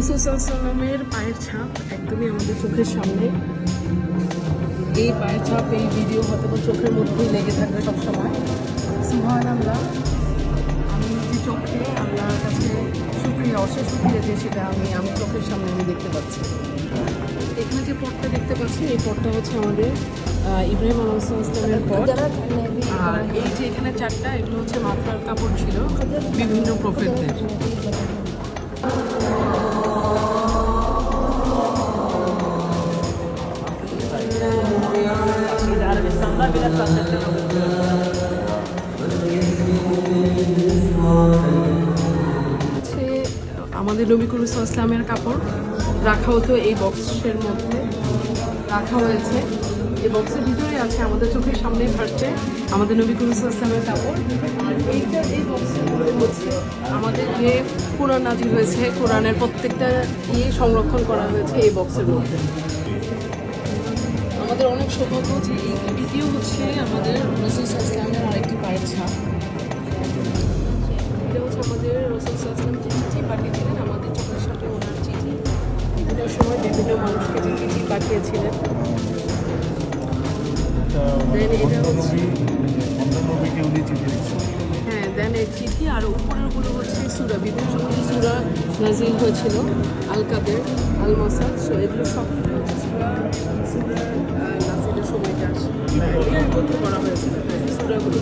রাসূল সাল্লাল্লাহু আলাইহি ওয়াসাল্লামের পায়ের ছাপ একদমই আমাদের চোখের সামনে। এই পায়ের ছাপ, এই ভিডিও হয়তো চোখের মধ্যেই লেগে থাকবে সবসময়। সুবহানাল্লাহ, আমি নিজে চোখে আল্লাহর কাছে শুকরিয়া, অশেষ শুকরিয়া যে সেটা আমি চোখের সামনে আমি দেখতে পাচ্ছি। এখানে যে পটটা দেখতে পাচ্ছি, এই পটটা হচ্ছে আমাদের ইব্রাহিম আলাইহিস সালামের পট। আর এই যে এখানে চারটা, এগুলো হচ্ছে মাথার কাপড় ছিল বিভিন্ন প্রফেটদের। আমাদের নবী করিম সাল্লাল্লাহু আলাইহি ওয়াসাল্লামের কাপড় রাখা হতো এই বক্সের মধ্যে রাখা হয়েছে। এই বক্সের ভিতরে আছে আমাদের চোখের সামনে ভাসছে আমাদের নবী করিম সাল্লাল্লাহু আলাইহি ওয়াসাল্লামের কাপড়। আর এই বক্সের মধ্যে হচ্ছে আমাদের যে কোরআন নাজিল হয়েছে, কোরআনের প্রত্যেকটা সংরক্ষণ করা হয়েছে এই বক্সের মধ্যে। আমাদের অনেক সৌভাগ্য যে এই ভিডিও হচ্ছে আমাদের রাসূল সাল্লাল্লাহু আলাইহি ওয়াসাল্লামের আরেকটি পায়ের ছাপ। এটা হচ্ছে আমাদের রাসূল সাল্লাল্লাহু আলাইহি ওয়াসাল্লাম যে চিঠি পাঠিয়েছিলেন, আমাদের চোখের সাথে ওনার চিঠি, বিভিন্ন সময় বিভিন্ন মানুষকে যে চিঠি পাঠিয়েছিলেন। হ্যাঁ, দেন এই চিঠি আর উপরেরগুলো হচ্ছে সূরা, বিভিন্ন সময় সূরা নাজিল হয়েছিল, আল কাদের, আল মাসাদ, সো এগুলো সবগুলো হচ্ছে সূরা নাজিলের সময়টা লিপিবদ্ধ করা হয়েছিল সূরাগুলো।